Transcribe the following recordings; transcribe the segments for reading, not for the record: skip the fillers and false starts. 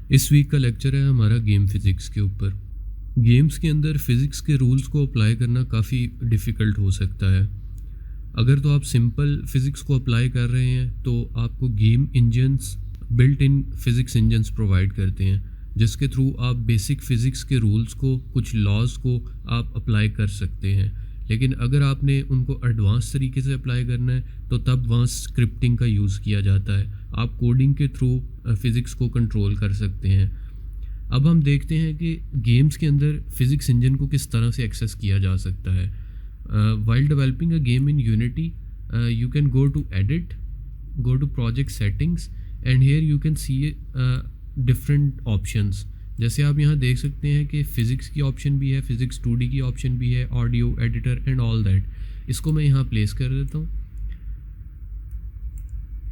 इस वीक का लेक्चर है हमारा गेम फिज़िक्स के ऊपर। गेम्स के अंदर फ़िज़िक्स के रूल्स को अप्लाई करना काफ़ी डिफ़िकल्ट हो सकता है। अगर तो आप सिंपल फ़िज़िक्स को अप्लाई कर रहे हैं तो आपको game engines built in physics engines provide करते हैं, जिसके थ्रू आप बेसिक फ़िज़िक्स के रूल्स को, कुछ लॉज़ को आप अप्लाई कर सकते हैं। लेकिन अगर आपने उनको एडवांस तरीके से अप्लाई करना है तो तब वहाँ स्क्रिप्टिंग का यूज़ किया जाता है। आप कोडिंग के थ्रू फ़िज़िक्स को कंट्रोल कर सकते हैं। अब हम देखते हैं कि गेम्स के अंदर फ़िज़िक्स इंजन को किस तरह से एक्सेस किया जा सकता है। While developing a game in Unity, you can go to edit, go to project settings and here you can see different options. जैसे आप यहाँ देख सकते हैं कि फ़िज़िक्स की ऑप्शन भी है, फ़िज़िक्स 2D की ऑप्शन भी है, audio editor and all that. इसको मैं यहाँ प्लेस कर देता हूँ।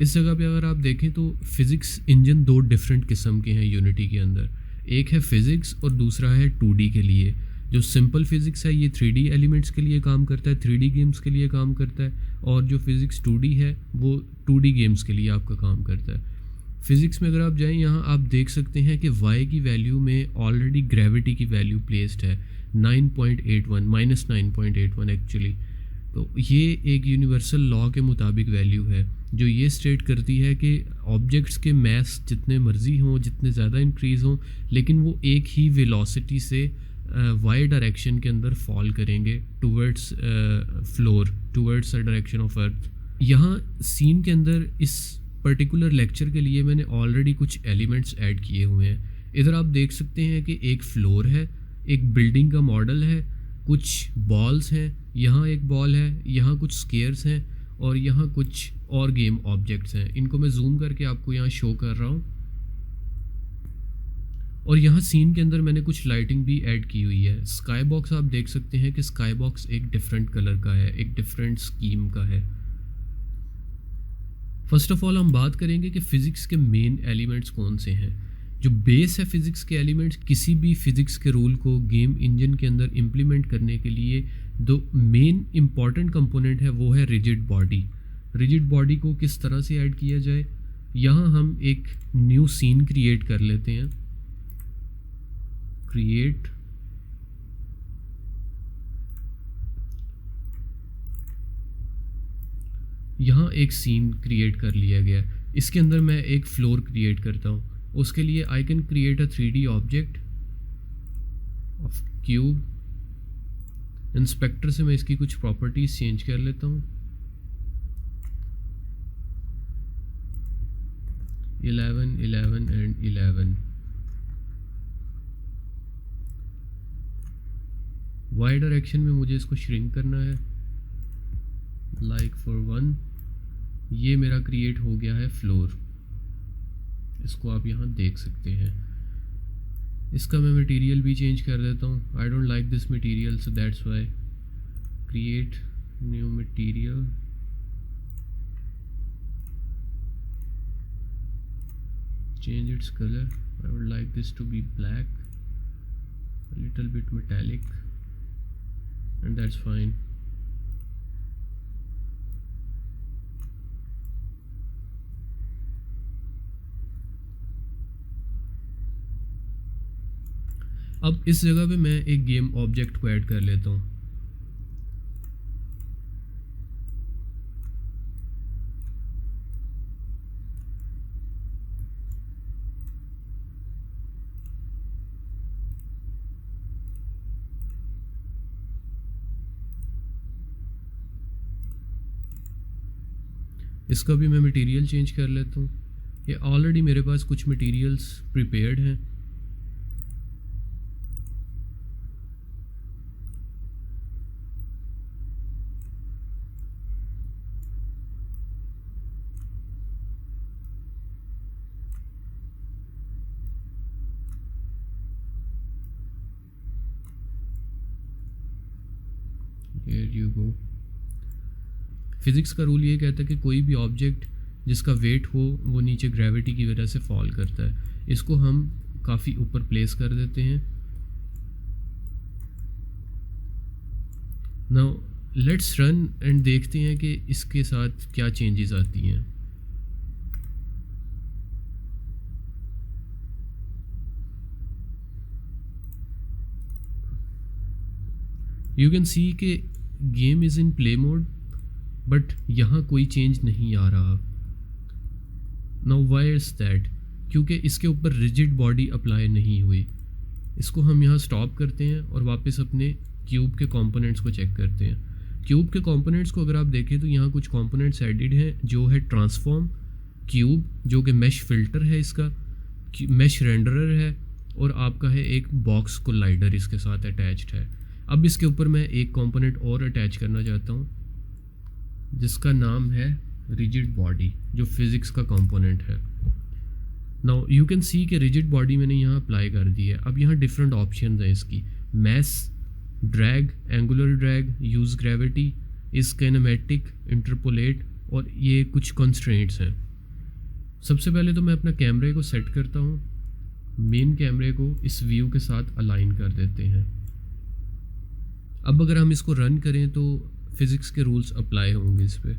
इस जगह पे अगर आप देखें तो फ़िज़िक्स इंजन दो डिफरेंट किस्म के हैं यूनिटी के अंदर। एक है फ़िज़िक्स और दूसरा है 2D के लिए। जो सिंपल फ़िज़िक्स है ये 3D एलिमेंट्स के लिए काम करता है, 3D गेम्स के लिए काम करता है, और जो फ़िज़िक्स 2D है वो 2D गेम्स के लिए आपका काम करता है। फ़िज़िक्स में अगर आप जाएँ यहाँ आप देख सकते हैं कि y की वैल्यू में ऑलरेडी ग्रेविटी की वैल्यू प्लेस्ड है 9.81 -9.81 एक्चुअली। तो ये एक यूनिवर्सल लॉ के मुताबिक वैल्यू है जो ये स्टेट करती है कि ऑब्जेक्ट्स के मास जितने मर्जी हों, जितने ज़्यादा इंक्रीज़ हों, लेकिन वो एक ही वेलोसिटी से वाई डायरेक्शन के अंदर फॉल करेंगे towards floor, towards the direction of earth. यहाँ सीन के अंदर इस पर्टिकुलर लेक्चर के लिए मैंने ऑलरेडी कुछ एलिमेंट्स ऐड किए हुए हैं। इधर आप देख सकते हैं कि एक फ्लोर है, एक बिल्डिंग का मॉडल है, कुछ बॉल्स हैं, यहाँ एक बॉल है, यहाँ कुछ स्केयर्स हैं और यहाँ कुछ और गेम ऑब्जेक्ट्स हैं। इनको मैं जूम करके आपको यहाँ शो कर रहा हूँ। और यहाँ सीन के अंदर मैंने कुछ लाइटिंग भी ऐड की हुई है। स्काई बॉक्स आप देख सकते हैं कि स्काई बॉक्स एक डिफरेंट कलर का है, एक डिफरेंट स्कीम का है। फर्स्ट ऑफ ऑल हम बात करेंगे कि फ़िज़िक्स के मेन एलिमेंट्स कौन से हैं। जो बेस है फ़िज़िक्स के एलिमेंट्स, किसी भी फ़िज़िक्स के रूल को गेम इंजन के अंदर इम्प्लीमेंट करने के लिए दो मेन इम्पॉर्टेंट कंपोनेंट है, वो है रिजिड बॉडी। रिजिड बॉडी को किस तरह से ऐड किया जाए, यहाँ हम एक न्यू सीन क्रिएट कर लेते हैं। क्रिएट यहाँ एक सीन क्रिएट कर लिया गया। इसके अंदर मैं एक फ्लोर क्रिएट करता हूँ। उसके लिए I can create a 3D object of cube. Inspector से मैं इसकी कुछ प्रॉपर्टीज चेंज कर लेता हूँ। 11, 11 एंड 11। वाई डायरेक्शन में मुझे इसको श्रिंक करना है, लाइक फॉर 1। ये मेरा क्रिएट हो गया है फ्लोर। इसको आप यहाँ देख सकते हैं। इसका मैं मटेरियल भी चेंज कर देता हूँ। I don't like this material, so that's why create new material. Change its color. I would like this to be black, a little bit metallic, and that's fine. अब इस जगह पे मैं एक गेम ऑब्जेक्ट को ऐड कर लेता हूँ। इसका भी मैं मटेरियल चेंज कर लेता हूँ। ये ऑलरेडी मेरे पास कुछ मटेरियल्स प्रिपेयर्ड हैं। Here you go. फिज़िक्स का रूल ये कहता है कि कोई भी ऑब्जेक्ट जिसका वेट हो वो नीचे ग्रेविटी की वजह से फॉल करता है। इसको हम काफ़ी ऊपर प्लेस कर देते हैं। नाउ लेट्स रन एंड देखते हैं कि इसके साथ क्या चेंजेस आती हैं। यू कैन सी कि game is in play mode, but यहाँ कोई चेंज नहीं आ रहा। Now why is that? क्योंकि इसके ऊपर रिजिड बॉडी अप्लाई नहीं हुई। इसको हम यहाँ स्टॉप करते हैं और वापस अपने क्यूब के कंपोनेंट्स को चेक करते हैं। क्यूब के कंपोनेंट्स को अगर आप देखें तो यहाँ कुछ कंपोनेंट्स एडिड हैं, जो है ट्रांसफॉर्म क्यूब, जो कि मैश फिल्टर है, इसका मैश रेंडरर है, और आपका है एक बॉक्स कोलाइडर इसके साथ अटैच्ड है। अब इसके ऊपर मैं एक कंपोनेंट और अटैच करना चाहता हूँ जिसका नाम है रिजिड बॉडी, जो फिज़िक्स का कंपोनेंट है। नाउ यू कैन सी कि रिजिड बॉडी मैंने यहाँ अप्लाई कर दी है। अब यहाँ डिफरेंट ऑप्शन हैं इसकी, mass, drag, angular drag, use gravity, is kinematic, interpolate, और ये कुछ कंस्ट्रेंट्स हैं। सबसे पहले तो मैं अपना कैमरे को सेट करता हूँ। मेन कैमरे को इस व्यू के साथ अलाइन कर देते हैं। अब अगर हम इसको रन करें तो फिज़िक्स के रूल्स अप्लाई होंगे इस पर।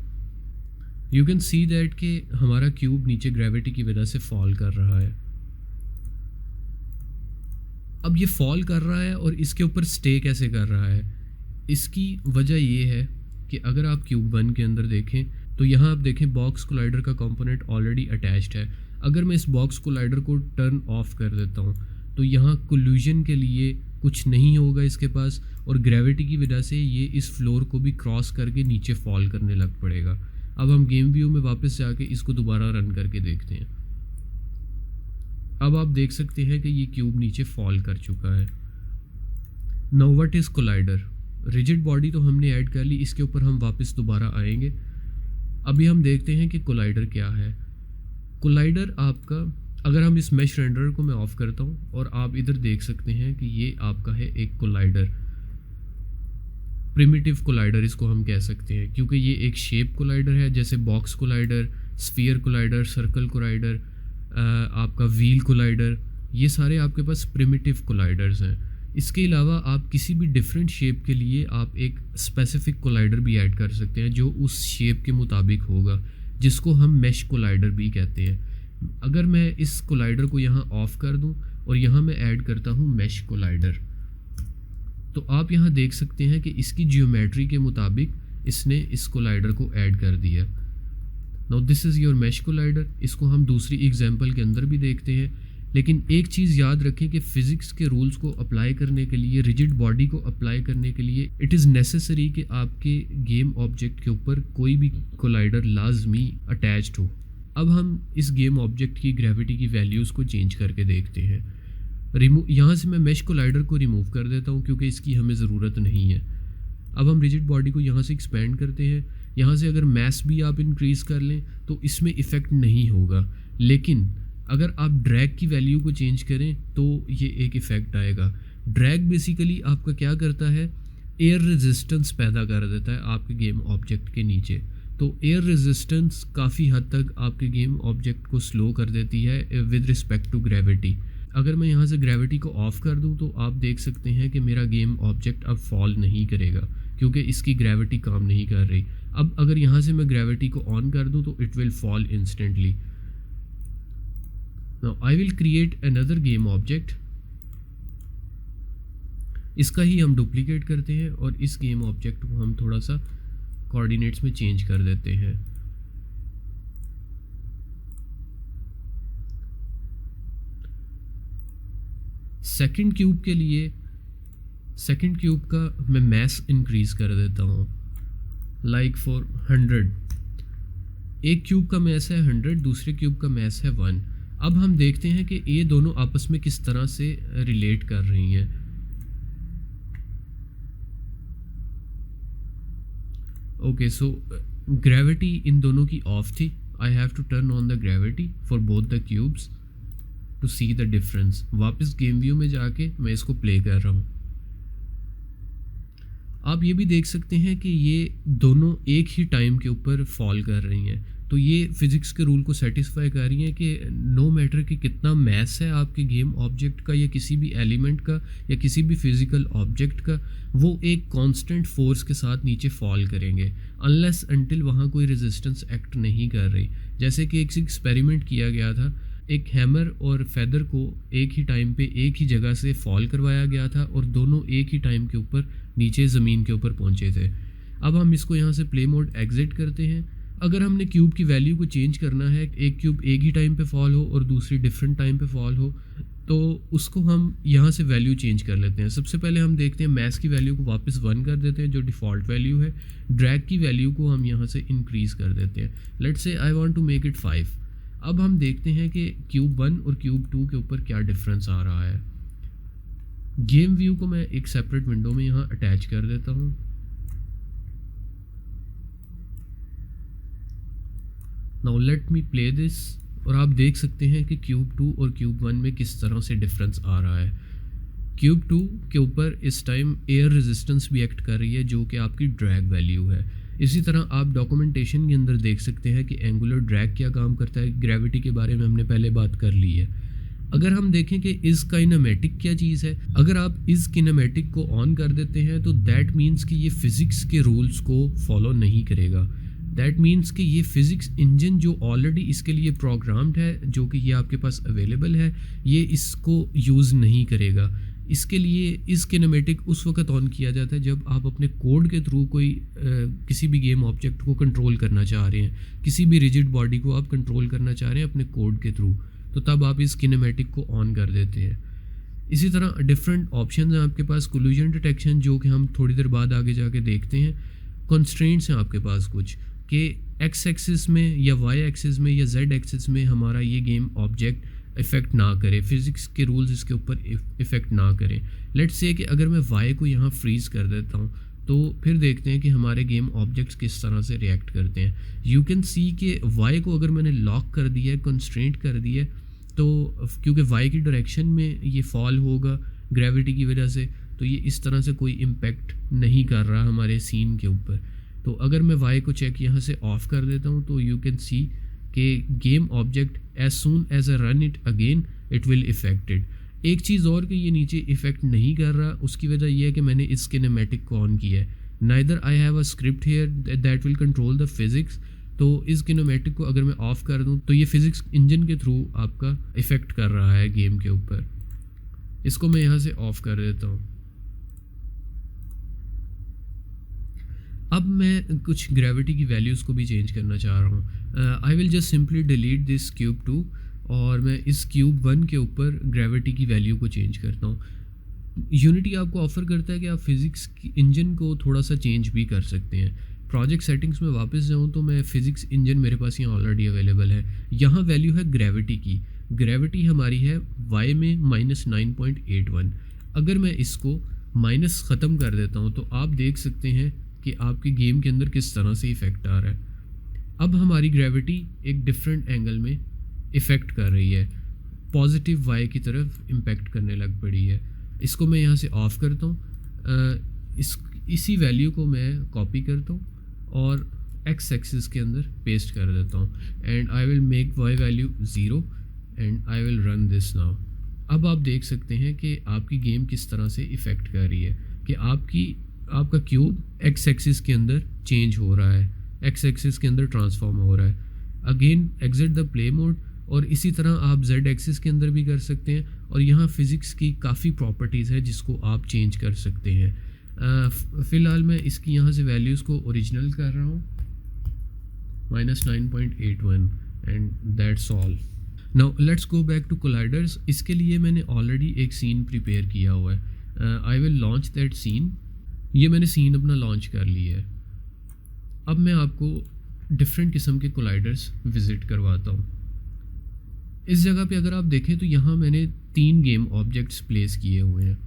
यू कैन सी दैट कि हमारा क्यूब नीचे ग्रेविटी की वजह से फॉल कर रहा है। अब ये फॉल कर रहा है और इसके ऊपर स्टे कैसे कर रहा है? इसकी वजह ये है कि अगर आप क्यूब 1 के अंदर देखें तो यहाँ आप देखें बॉक्स कोलाइडर का कंपोनेंट ऑलरेडी अटैच्ड है। अगर मैं इस बॉक्स कोलाइडर को टर्न ऑफ कर देता हूँ तो यहाँ कोल्यूजन के लिए कुछ नहीं होगा इसके पास, और ग्रेविटी की वजह से ये इस फ्लोर को भी क्रॉस करके नीचे फॉल करने लग पड़ेगा। अब हम गेम व्यू में वापस जाके इसको दोबारा रन करके देखते हैं। अब आप देख सकते हैं कि ये क्यूब नीचे फॉल कर चुका है। Now what is collider? Rigid body तो हमने ऐड कर ली, इसके ऊपर हम वापस दोबारा आएंगे। अभी हम देखते हैं कि कोलाइडर क्या है। कोलाइडर आपका, अगर हम इस मैश रेंडर को मैं ऑफ़ करता हूँ और आप इधर देख सकते हैं कि ये आपका है एक कोलाइडर, प्रिमिटिव कोलाइडर इसको हम कह सकते हैं, क्योंकि ये एक शेप कोलाइडर है, जैसे box collider, sphere collider, circle collider, आपका व्हील कोलाइडर, ये सारे आपके पास प्रिमिटिव कोलाइडर्स हैं। इसके अलावा आप किसी भी डिफरेंट शेप के लिए आप एक स्पेसिफिक कोलाइडर भी ऐड कर सकते हैं जो उस शेप के मुताबिक होगा, जिसको हम मैश कोलाइडर भी कहते हैं। अगर मैं इस कोलाइडर को यहाँ ऑफ़ कर दूँ और यहाँ मैं ऐड करता हूँ मैश कोलाइडर, तो आप यहाँ देख सकते हैं कि इसकी जियोमेट्री के मुताबिक इसने इस कोलाइडर को ऐड कर दिया। Now this is your mesh collider. इसको हम दूसरी एग्जांपल के अंदर भी देखते हैं, लेकिन एक चीज़ याद रखें कि फ़िज़िक्स के रूल्स को अप्लाई करने के लिए, रिजिड बॉडी को अप्लाई करने के लिए, इट इज़ नेसेसरी कि आपके गेम ऑब्जेक्ट के ऊपर कोई भी कोलाइडर लाजमी अटैच्ड हो। अब हम इस गेम ऑब्जेक्ट की ग्रेविटी की वैल्यूज़ को चेंज करके देखते हैं। यहाँ से मैं मैश कोलाइडर को रिमूव कर देता हूँ क्योंकि इसकी हमें ज़रूरत नहीं है। अब हम रिजिड बॉडी को यहाँ से एक्सपेंड करते हैं। यहाँ से अगर मैस भी आप इंक्रीज़ कर लें तो इसमें इफ़ेक्ट नहीं होगा, लेकिन अगर आप ड्रैग की वैल्यू को चेंज करें तो ये एक इफ़ेक्ट आएगा। ड्रैग बेसिकली आपका क्या करता है, एयर रेजिस्टेंस पैदा कर देता है आपके गेम ऑब्जेक्ट के नीचे। तो एयर रेजिस्टेंस काफ़ी हद तक आपके गेम ऑब्जेक्ट को स्लो कर देती है विद रिस्पेक्ट टू ग्रेविटी। अगर मैं यहाँ से ग्रेविटी को ऑफ़ कर दूँ तो आप देख सकते हैं कि मेरा गेम ऑब्जेक्ट अब फॉल नहीं करेगा क्योंकि इसकी ग्रेविटी काम नहीं कर रही। अब अगर यहाँ से मैं ग्रेविटी को ऑन कर दूँ तो it will fall instantly. Now I will create another game object। इसका ही हम डुप्लीकेट करते हैं और इस गेम ऑब्जेक्ट को हम थोड़ा सा कोऑर्डिनेट्स में चेंज कर देते हैं। सेकंड क्यूब के लिए, सेकंड क्यूब का मैं मैस इंक्रीज कर देता हूँ, लाइक फॉर 100। एक क्यूब का मैस है 100, दूसरे क्यूब का मैस है 1। अब हम देखते हैं कि ये दोनों आपस में किस तरह से रिलेट कर रही हैं। ओके, सो ग्रेविटी इन दोनों की ऑफ थी। I have to turn on the gravity for both the cubes to see the difference. वापस गेम व्यू में जाके मैं इसको प्ले कर रहा हूँ। आप ये भी देख सकते हैं कि ये दोनों एक ही टाइम के ऊपर फॉल कर रही हैं। तो ये फिज़िक्स के रूल को सेटिस्फाई कर रही हैं कि नो मैटर कि कितना मैस है आपके गेम ऑब्जेक्ट का या किसी भी एलिमेंट का या किसी भी फिज़िकल ऑब्जेक्ट का, वो एक कांस्टेंट फोर्स के साथ नीचे फॉल करेंगे अनलेस अनटिल वहाँ कोई रेजिस्टेंस एक्ट नहीं कर रही। जैसे कि एक एक्सपेरिमेंट किया गया था एक हैमर और फेदर को एक ही टाइम पे एक ही जगह से फॉल करवाया गया था और दोनों एक ही टाइम के ऊपर नीचे ज़मीन के ऊपर पहुंचे थे। अब हम इसको यहाँ से प्ले मोड एग्जिट करते हैं। अगर हमने क्यूब की वैल्यू को चेंज करना है, एक क्यूब एक ही टाइम पे फॉल हो और दूसरी डिफरेंट टाइम पे फॉल हो, तो उसको हम यहाँ से वैल्यू चेंज कर लेते हैं। सबसे पहले हम देखते हैं मैथ्स की वैल्यू को वापस 1 कर देते हैं जो डिफ़ॉल्ट वैल्यू है। ड्रैग की वैल्यू को हम यहाँ से इंक्रीज़ कर देते हैं। Let's say I want to make it 5। अब हम देखते हैं कि क्यूब 1 और क्यूब 2 के ऊपर क्या डिफरेंस आ रहा है। गेम व्यू को मैं एक सेपरेट विंडो में यहाँ अटैच कर देता हूँ। Now let me play this और आप देख सकते हैं कि क्यूब 2 और क्यूब 1 में किस तरह से डिफरेंस आ रहा है। क्यूब 2 के ऊपर इस टाइम एयर रेजिस्टेंस भी एक्ट कर रही है जो कि आपकी ड्रैग वैल्यू है। इसी तरह आप डॉक्यूमेंटेशन के अंदर देख सकते हैं कि एंगुलर ड्रैग क्या काम करता है। ग्रेविटी के बारे में हमने पहले बात कर ली है। अगर हम देखें कि इस काइनेमेटिक क्या चीज़ है, अगर आप इस किनेमेटिक को ऑन कर देते हैं तो दैट मीन्स कि ये फिज़िक्स के रूल्स को फॉलो नहीं करेगा। दैट मीन्स कि ये फ़िज़िक्स इंजन जो ऑलरेडी इसके लिए प्रोग्राम्ड है, जो कि ये आपके पास अवेलेबल है, ये इसको यूज़ नहीं करेगा। इसके लिए इस किनेमेटिक उस वक्त ऑन किया जाता है जब आप अपने कोड के थ्रू कोई किसी भी गेम ऑब्जेक्ट को कंट्रोल करना चाह रहे हैं, किसी भी रिजिड बॉडी को आप कंट्रोल करना चाह रहे हैं अपने कोड के थ्रू, तो तब आप इस किनेमेटिक को ऑन कर देते हैं। इसी तरह डिफरेंट ऑप्शन हैं आपके पास। कोलिजन डिटेक्शन जो कि हम थोड़ी देर बाद आगे जाके देखते हैं। कंस्ट्रेंट्स हैं आपके पास कुछ कि एक्स एक्सिस में या वाई एक्सिस में या जेड एक्सिस में हमारा ये गेम ऑब्जेक्ट इफ़ेक्ट ना करे, फिज़िक्स के रूल्स इसके ऊपर इफ़ेक्ट ना करें। लेट्स से कि अगर मैं वाई को यहाँ फ्रीज़ कर देता हूँ तो फिर देखते हैं कि हमारे गेम ऑब्जेक्ट्स किस तरह से रिएक्ट करते हैं। यू कैन सी कि वाई को अगर मैंने लॉक कर दिया है, कंस्ट्रेंट कर दिया है, तो क्योंकि वाई की डायरेक्शन में ये फॉल होगा ग्रेविटी की वजह से, तो ये इस तरह से कोई इम्पेक्ट नहीं कर रहा हमारे सीन के ऊपर। तो अगर मैं वाई को चेक यहाँ से ऑफ़ कर देता हूँ तो यू कैन सी कि game object as soon as I run it again it will effected. एक चीज़ और कि ये नीचे इफ़ेक्ट नहीं कर रहा, उसकी वजह यह है कि मैंने इस किनेमेटिक को ऑन किया है। Neither I have a script here that will control the physics. तो इस किनेमेटिक को अगर मैं ऑफ़ कर दूं तो ये फिज़िक्स इंजन के थ्रू आपका इफ़ेक्ट कर रहा है गेम के ऊपर। इसको मैं यहाँ से ऑफ़ कर देता हूँ। अब मैं कुछ ग्रेविटी की वैल्यूज़ को भी चेंज करना चाह रहा हूँ। I will just simply delete this cube 2 और मैं इस क्यूब 1 के ऊपर ग्रेविटी की वैल्यू को चेंज करता हूँ। यूनिटी आपको ऑफ़र करता है कि आप फिज़िक्स की इंजन को थोड़ा सा चेंज भी कर सकते हैं। प्रोजेक्ट सेटिंग्स में वापस जाऊँ तो मैं फ़िज़िक्स इंजन मेरे पास यहाँ ऑलरेडी अवेलेबल है। यहाँ वैल्यू है ग्रेविटी की। ग्रेविटी हमारी है वाई में -9.81। अगर मैं इसको माइनस ख़त्म कर देता हूँ तो आप देख सकते हैं कि आपके गेम के अंदर किस तरह से इफ़ेक्ट आ रहा है। अब हमारी ग्रेविटी एक डिफरेंट एंगल में इफ़ेक्ट कर रही है, पॉजिटिव वाई की तरफ इम्पेक्ट करने लग पड़ी है। इसको मैं यहाँ से ऑफ़ करता हूँ। इसी वैल्यू को मैं कॉपी करता हूँ और एक्स एक्सिस के अंदर पेस्ट कर देता हूँ and I will make Y value 0 and I will run this now. अब आप देख सकते हैं कि आपकी गेम किस तरह से इफ़ेक्ट कर रही है कि आपका क्यूब एक्स एक्सिस के अंदर चेंज हो रहा है, एक्स एक्सिस के अंदर ट्रांसफॉर्म हो रहा है। Again exit the play mode और इसी तरह आप जेड एक्सिस के अंदर भी कर सकते हैं और यहाँ फिज़िक्स की काफ़ी प्रॉपर्टीज़ है जिसको आप चेंज कर सकते हैं। फ़िलहाल मैं इसकी यहाँ से वैल्यूज़ को ओरिजिनल कर रहा हूँ -9.81 and that's all. Now let's go back to colliders. इसके लिए मैंने ऑलरेडी एक सीन प्रिपेयर किया हुआ है। I will launch that scene. ये मैंने सीन अपना लॉन्च कर लिया है। अब मैं आपको डिफरेंट किस्म के कोलाइडर्स विज़िट करवाता हूँ। इस जगह पे अगर आप देखें तो यहाँ मैंने 3 गेम ऑब्जेक्ट्स प्लेस किए हुए हैं।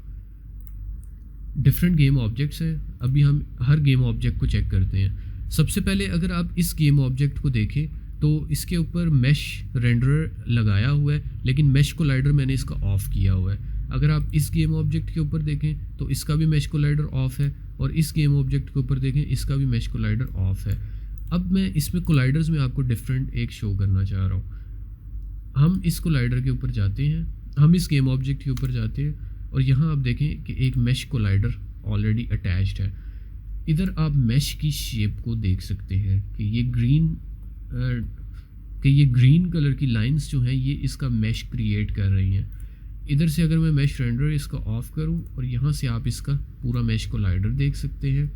डिफरेंट गेम ऑब्जेक्ट्स हैं। अभी हम हर गेम ऑब्जेक्ट को चेक करते हैं। सबसे पहले अगर आप इस गेम ऑब्जेक्ट को देखें तो इसके ऊपर मैश रेंडरर लगाया हुआ है, लेकिन मैश कोलाइडर मैंने इसका ऑफ़ किया हुआ है। अगर आप इस गेम ऑब्जेक्ट के ऊपर देखें तो इसका भी मैश कोलाइडर ऑफ़ है और इस गेम ऑब्जेक्ट के ऊपर देखें इसका भी मैश कोलाइडर ऑफ़ है। अब मैं इसमें कोलाइडर्स में आपको डिफरेंट एक शो करना चाह रहा हूँ। हम इस कोलाइडर के ऊपर जाते हैं, हम इस गेम ऑब्जेक्ट के ऊपर जाते हैं और यहाँ आप देखें कि एक मैश कोलाइडर ऑलरेडी अटैच्ड है। इधर आप मैश की शेप को देख सकते हैं कि ये ग्रीन कि ये ग्रीन कलर की लाइंस जो हैं ये इसका मैश क्रिएट कर रही हैं। इधर से अगर मैं मैश रेंडर इसका ऑफ़ करूं और यहाँ से आप इसका पूरा मैश कोलाइडर देख सकते हैं।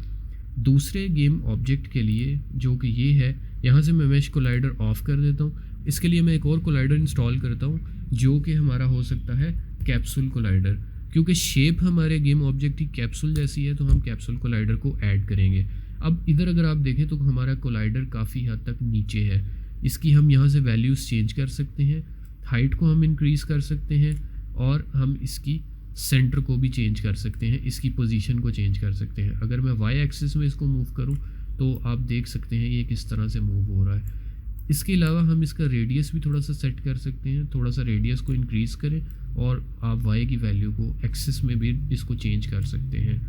दूसरे गेम ऑब्जेक्ट के लिए जो कि ये है, यहाँ से मैं मैश कोलाइडर ऑफ़ कर देता हूँ। इसके लिए मैं एक और कोलाइडर इंस्टॉल करता हूँ जो कि हमारा हो सकता है कैप्सूल कोलाइडर, क्योंकि शेप हमारे गेम ऑब्जेक्ट की कैप्सूल जैसी है तो हम कैप्सूल कोलाइडर को ऐड करेंगे। अब इधर अगर आप देखें तो हमारा कोलाइडर काफ़ी हद तक नीचे है, इसकी हम यहाँ से वैल्यूज़ चेंज कर सकते हैं, हाइट को हम इंक्रीज़ कर सकते हैं और हम इसकी सेंटर को भी चेंज कर सकते हैं, इसकी पोजीशन को चेंज कर सकते हैं। अगर मैं वाई एक्सिस में इसको मूव करूं तो आप देख सकते हैं ये किस तरह से मूव हो रहा है। इसके अलावा हम इसका रेडियस भी थोड़ा सा सेट कर सकते हैं, थोड़ा सा रेडियस को इंक्रीज़ करें और आप वाई की वैल्यू को एक्सिस में भी इसको चेंज कर सकते हैं।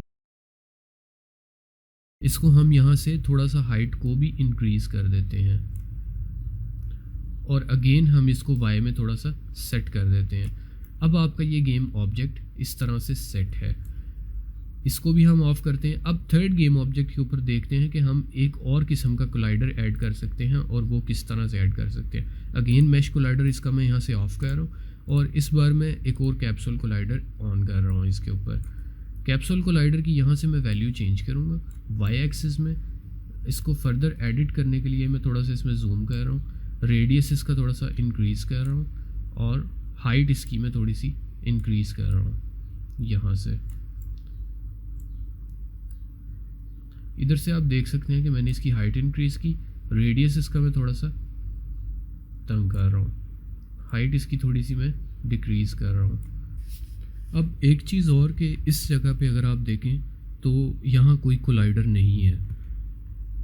इसको हम यहाँ से थोड़ा सा हाइट को भी इंक्रीज़ कर देते हैं और अगेन हम इसको वाई में थोड़ा सा सेट कर देते हैं। अब आपका ये गेम ऑब्जेक्ट इस तरह से सेट है। इसको भी हम ऑफ़ करते हैं। अब थर्ड गेम ऑब्जेक्ट के ऊपर देखते हैं कि हम एक और किस्म का कोलाइडर ऐड कर सकते हैं और वो किस तरह से ऐड कर सकते हैं। अगेन मैश कोलाइडर इसका मैं यहाँ से ऑफ़ कर रहा हूँ और इस बार मैं एक और कैप्सूल कोलाइडर ऑन कर रहा हूँ इसके ऊपर। कैप्सूल कोलाइडर की यहाँ से मैं वैल्यू चेंज करूँगा वाई एक्सिस में। इसको फर्दर एडिट करने के लिए मैं थोड़ा सा इसमें जूम कर रहा हूँ, रेडियस इसका थोड़ा सा इंक्रीज़ कर रहा हूँ और हाइट इसकी मैं थोड़ी सी इंक्रीज़ कर रहा हूँ यहाँ से। इधर से आप देख सकते हैं कि मैंने इसकी हाइट इंक्रीज़ की, रेडियस इसका मैं थोड़ा सा तंग कर रहा हूँ, हाइट इसकी थोड़ी सी मैं डिक्रीज़ कर रहा हूँ। अब एक चीज़ और कि इस जगह पे अगर आप देखें तो यहाँ कोई कोलाइडर नहीं है।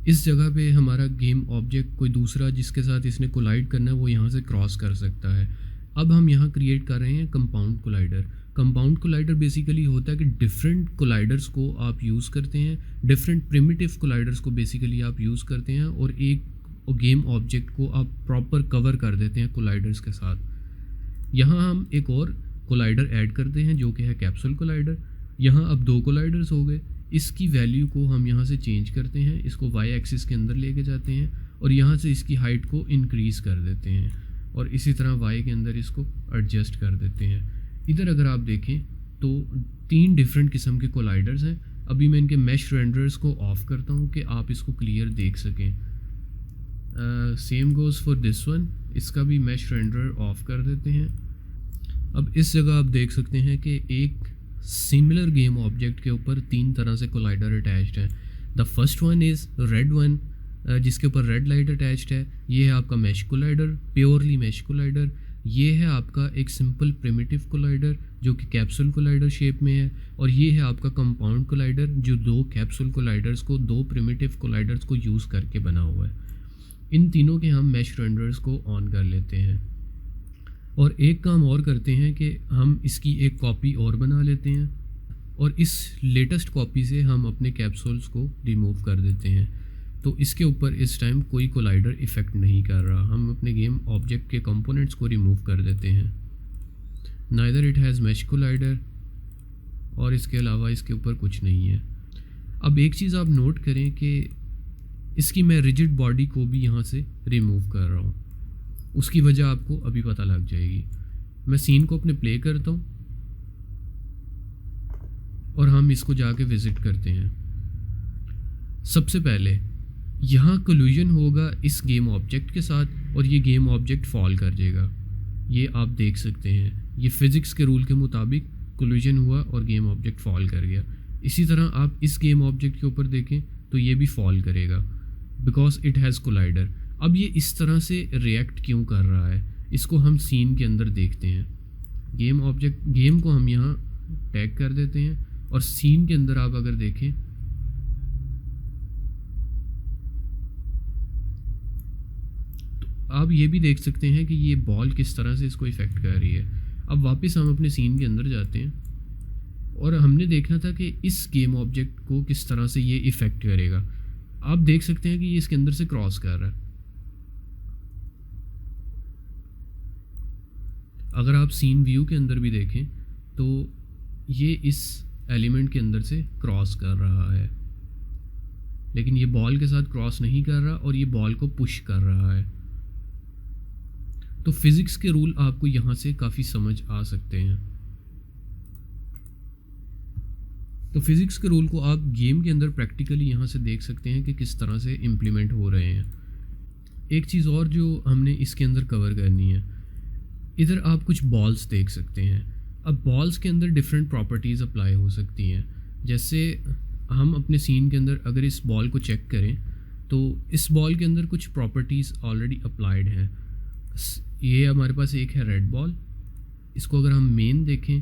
इस जगह पे हमारा गेम ऑब्जेक्ट कोई दूसरा जिसके साथ इसने कोलाइड करना है वो यहाँ से क्रॉस कर सकता है। अब हम यहाँ क्रिएट कर रहे हैं compound collider. Compound collider basically होता है कि डिफरेंट कोलाइडर्स को आप यूज़ करते हैं, डिफरेंट प्रिमिटिव कोलाइडर्स को बेसिकली आप यूज़ करते हैं और एक गेम ऑब्जेक्ट को आप प्रॉपर कवर कर देते हैं कोलाइडर्स के साथ। यहाँ हम एक और कोलाइडर ऐड करते हैं जो कि है कैप्सूल कोलाइडर। यहाँ अब 2 कोलाइडर्स हो गए। इसकी वैल्यू को हम यहाँ से चेंज करते हैं, इसको वाई एक्सिस के अंदर लेके जाते हैं और यहाँ से इसकी हाइट को इंक्रीज़ कर देते हैं और इसी तरह वाई के अंदर इसको एडजस्ट कर देते हैं। इधर अगर आप देखें तो 3 डिफरेंट किस्म के कोलाइडर्स हैं। अभी मैं इनके मैश रेंडर्स को ऑफ़ करता हूँ कि आप इसको क्लियर देख सकें। Same goes for this one, इसका भी मैश रेंडर ऑफ़ कर देते हैं। अब इस जगह आप देख सकते हैं कि एक सिमिलर गेम ऑब्जेक्ट के ऊपर 3 तरह से कोलाइडर अटैच्ड हैं। The first one is red one, जिसके ऊपर रेड लाइट अटैच्ड है। ये है आपका mesh collider, purely mesh collider. ये है आपका एक सिंपल प्रिमिटिव कोलाइडर जो कि कैप्सूल कोलाइडर शेप में है और ये है आपका कंपाउंड कोलाइडर जो 2 कैप्सूल कोलाइडर्स को, 2 प्रिमिटिव कोलाइडर्स को यूज़ करके बना हुआ है। इन तीनों के हम मैश रेंडर्स को ऑन कर लेते हैं और एक काम और करते हैं कि हम इसकी एक कॉपी और बना लेते हैं और इस लेटेस्ट कॉपी से हम अपने कैप्सूल्स को रिमूव कर देते हैं। तो इसके ऊपर इस टाइम कोई कोलाइडर इफ़ेक्ट नहीं कर रहा। हम अपने गेम ऑब्जेक्ट के कंपोनेंट्स को रिमूव कर देते हैं। Neither it has mesh collider और इसके अलावा इसके ऊपर कुछ नहीं है। अब एक चीज़ आप नोट करें कि इसकी मैं रिजिड बॉडी को भी यहाँ से रिमूव कर रहा हूँ। उसकी वजह आपको अभी पता लग जाएगी। मैं सीन को अपने प्ले करता हूँ और हम इसको जाके विज़िट करते हैं। सबसे पहले यहाँ कोल्यूजन होगा इस गेम ऑब्जेक्ट के साथ और ये गेम ऑब्जेक्ट फॉल कर जाएगा। ये आप देख सकते हैं, ये फ़िज़िक्स के रूल के मुताबिक कोल्यूजन हुआ और गेम ऑब्जेक्ट फॉल कर गया। इसी तरह आप इस गेम ऑब्जेक्ट के ऊपर देखें तो ये भी फॉल करेगा बिकॉज इट हैज़ कोलाइडर। अब ये इस तरह से रिएक्ट क्यों कर रहा है, इसको हम सीन के अंदर देखते हैं। गेम को हम यहाँ टैग कर देते हैं और सीन के अंदर आप अगर देखें तो आप ये भी देख सकते हैं कि ये बॉल किस तरह से इसको इफ़ेक्ट कर रही है। अब वापस हम अपने सीन के अंदर जाते हैं और हमने देखना था कि इस गेम ऑब्जेक्ट को किस तरह से ये इफ़ेक्ट करेगा। आप देख सकते हैं कि ये इसके अंदर से क्रॉस कर रहा है। अगर आप सीन व्यू के अंदर भी देखें तो ये इस एलिमेंट के अंदर से क्रॉस कर रहा है, लेकिन ये बॉल के साथ क्रॉस नहीं कर रहा और ये बॉल को पुश कर रहा है। तो फिज़िक्स के रूल आपको यहाँ से काफ़ी समझ आ सकते हैं। तो फिज़िक्स के रूल को आप गेम के अंदर प्रैक्टिकली यहाँ से देख सकते हैं कि किस तरह से इम्प्लीमेंट हो रहे हैं। एक चीज़ और जो हमने इसके अंदर कवर करनी है, इधर आप कुछ बॉल्स देख सकते हैं। अब बॉल्स के अंदर डिफरेंट प्रॉपर्टीज़ अप्लाई हो सकती हैं। जैसे हम अपने सीन के अंदर अगर इस बॉल को चेक करें तो इस बॉल के अंदर कुछ प्रॉपर्टीज़ ऑलरेडी अप्लाइड हैं। ये हमारे पास एक है रेड बॉल, इसको अगर हम मेन देखें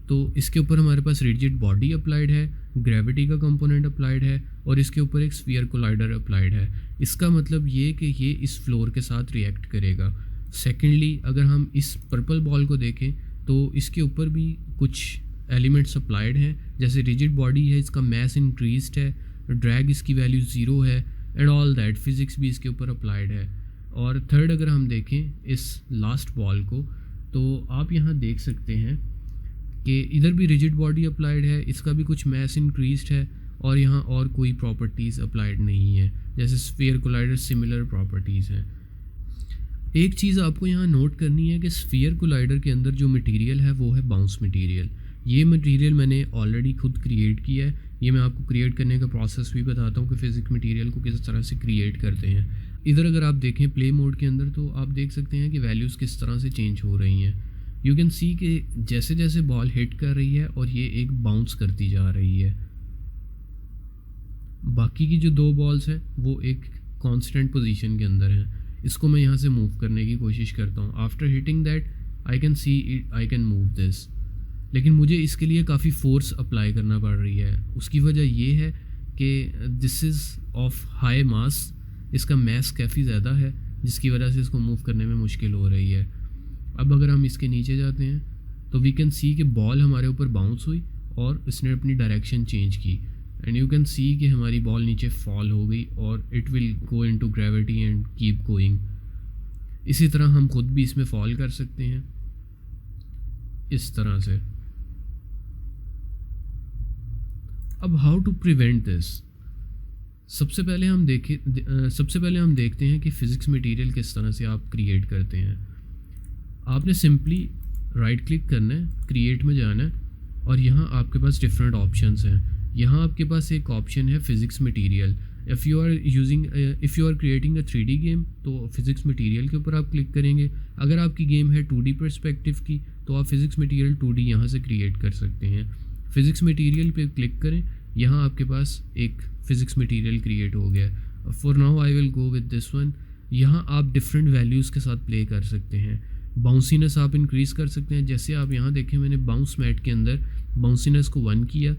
तो इसके ऊपर हमारे पास रिजिड बॉडी अप्लाइड है, ग्रेविटी का कंपोनेंट अप्लाइड है और इसके ऊपर एक स्फीयर कोलाइडर अप्लाइड है। इसका मतलब ये कि ये इस फ्लोर के साथ रिएक्ट करेगा। सेकेंडली अगर हम इस पर्पल बॉल को देखें तो इसके ऊपर भी कुछ एलिमेंट्स अप्लाइड हैं। जैसे रिजिड बॉडी है, इसका मैस इंक्रीज्ड है, ड्रैग इसकी वैल्यू 0 है एंड ऑल दैट, फिज़िक्स भी इसके ऊपर अप्लाइड है। और थर्ड अगर हम देखें इस लास्ट बॉल को तो आप यहाँ देख सकते हैं कि इधर भी रिजिड बॉडी अप्लाइड है, इसका भी कुछ मैस इंक्रीज्ड है और यहाँ और कोई प्रॉपर्टीज़ अप्लाइड नहीं है। जैसे स्फीयर कोलाइडर सिमिलर प्रॉपर्टीज़ हैं। एक चीज़ आपको यहाँ नोट करनी है कि स्फीयर कोलाइडर के अंदर जो मटेरियल है वो है बाउंस मटेरियल। ये मटेरियल मैंने ऑलरेडी खुद क्रिएट किया है। ये मैं आपको क्रिएट करने का प्रोसेस भी बताता हूँ कि फिज़िक्स मटेरियल को किस तरह से क्रिएट करते हैं। इधर अगर आप देखें प्ले मोड के अंदर तो आप देख सकते हैं कि वैल्यूज़ किस तरह से चेंज हो रही हैं। यू कैन सी कि जैसे जैसे बॉल हिट कर रही है और ये एक बाउंस करती जा रही है। बाकी की जो 2 बॉल्स हैं वो एक कांस्टेंट पोजीशन के अंदर हैं। इसको मैं यहाँ से मूव करने की कोशिश करता हूँ। After hitting that I can see it, I can move this. लेकिन मुझे इसके लिए काफ़ी फोर्स अप्लाई करना पड़ रही है। उसकी वजह ये है कि दिस इज़ ऑफ हाई मास, इसका मैस काफ़ी ज़्यादा है जिसकी वजह से इसको मूव करने में मुश्किल हो रही है। अब अगर हम इसके नीचे जाते हैं तो वी कैन सी कि बॉल हमारे ऊपर बाउंस हुई और इसने अपनी डायरेक्शन चेंज की एंड यू कैन सी कि हमारी बॉल नीचे फॉल हो गई और it will go into gravity and keep going. इसी तरह हम खुद भी इसमें फॉल कर सकते हैं इस तरह से। अब हाउ टू प्रिवेंट दिस, सबसे पहले हम देखते हैं कि फ़िज़िक्स मटेरियल किस तरह से आप क्रिएट करते हैं। आपने सिंपली राइट क्लिक करना है, क्रिएट में जाना है और यहाँ आपके पास डिफरेंट ऑप्शंस हैं। यहाँ आपके पास एक ऑप्शन है physics material. If you are creating a 3D game तो फिज़िक्स मटेरियल के ऊपर आप क्लिक करेंगे। अगर आपकी गेम है 2D पर्सपेक्टिव की तो आप फिज़िक्स मटेरियल 2D यहाँ से क्रिएट कर सकते हैं। फ़िज़िक्स मटेरियल पे क्लिक करें, यहाँ आपके पास एक फ़िज़िक्स मटेरियल क्रिएट हो गया। For now I will go with this one. यहाँ आप डिफरेंट वैल्यूज़ के साथ प्ले कर सकते हैं। बाउंसीनेस आप इंक्रीज़ कर सकते हैं। जैसे आप यहाँ देखें, मैंने बाउंस मैट के अंदर बाउंसीनेस को 1 किया,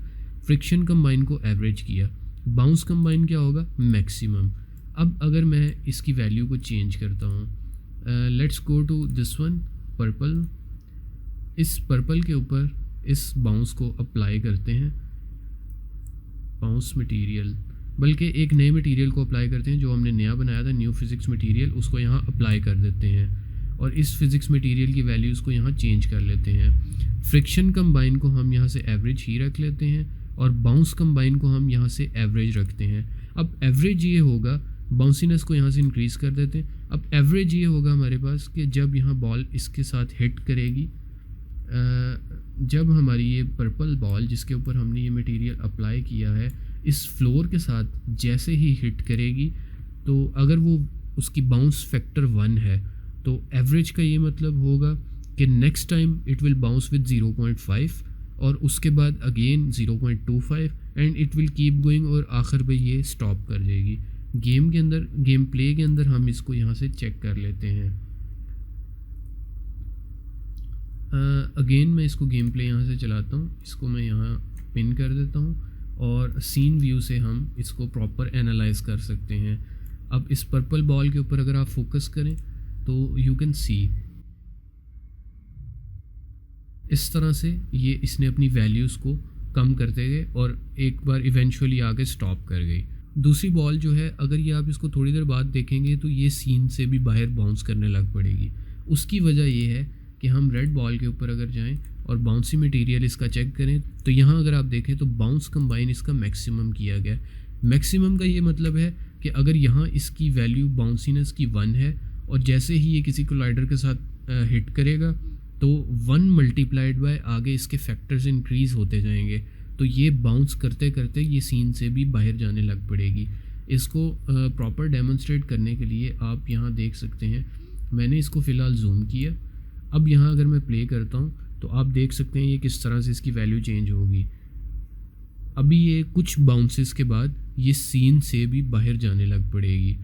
फ्रिक्शन कंबाइन को एवरेज किया, बाउंस कंबाइन क्या होगा मैक्सिमम। अब अगर मैं इसकी वैल्यू को चेंज करता हूँ, let's go to this one purple. इस पर्पल के ऊपर इस बाउंस को अप्लाई करते हैं, बाउंस मटेरियल, बल्कि एक नए मटेरियल को अप्लाई करते हैं जो हमने नया बनाया था, न्यू फिज़िक्स मटेरियल, उसको यहाँ अप्लाई कर देते हैं और इस फिज़िक्स मटेरियल की वैल्यूज़ को यहाँ चेंज कर लेते हैं। फ्रिक्शन कंबाइन को हम यहाँ से एवरेज ही रख लेते हैं और बाउंस कंबाइन को हम यहाँ से एवरेज रखते हैं। अब एवरेज ये होगा, बाउंसीनेस को यहाँ से इंक्रीज़ कर देते हैं। अब एवरेज ये होगा हमारे पास कि जब यहाँ बॉल इसके साथ हिट करेगी, जब हमारी ये पर्पल बॉल जिसके ऊपर हमने ये मटेरियल अप्लाई किया है इस फ्लोर के साथ जैसे ही हिट करेगी, तो अगर वो उसकी बाउंस फैक्टर 1 है तो एवरेज का ये मतलब होगा कि next time it will bounce with 0.5 और उसके बाद again 0.25 and it will keep going और आखिर में ये स्टॉप कर जाएगी। गेम के अंदर, गेम प्ले के अंदर हम इसको यहाँ से चेक कर लेते हैं। अगेन मैं इसको गेम प्ले यहाँ से चलाता हूँ, इसको मैं यहाँ पिन कर देता हूँ और सीन व्यू से हम इसको प्रॉपर एनालाइज कर सकते हैं। अब इस पर्पल बॉल के ऊपर अगर आप फोकस करें तो यू कैन सी इस तरह से ये इसने अपनी वैल्यूज़ को कम करते गए और एक बार इवेंचुअली आके स्टॉप कर गई। दूसरी बॉल जो है, अगर ये आप इसको थोड़ी देर बाद देखेंगे तो ये सीन से भी बाहर बाउंस करने लग पड़ेगी। उसकी वजह ये है कि हम रेड बॉल के ऊपर अगर जाएं और बाउंसी मटेरियल इसका चेक करें तो यहाँ अगर आप देखें तो बाउंस कंबाइन इसका मैक्सिमम किया गया। मैक्सिमम का ये मतलब है कि अगर यहाँ इसकी वैल्यू बाउंसीनेस की 1 है और जैसे ही ये किसी कोलाइडर के साथ हिट करेगा तो 1 मल्टीप्लाइड बाय आगे इसके फैक्टर्स इंक्रीज़ होते जाएंगे, तो ये बाउंस करते करते ये सीन से भी बाहर जाने लग पड़ेगी। इसको प्रॉपर डेमोन्स्ट्रेट करने के लिए आप यहाँ देख सकते हैं, मैंने इसको फ़िलहाल जूम किया। अब यहाँ अगर मैं प्ले करता हूँ तो आप देख सकते हैं ये किस तरह से इसकी वैल्यू चेंज होगी। अभी ये कुछ बाउंसेस के बाद ये सीन से भी बाहर जाने लग पड़ेगी।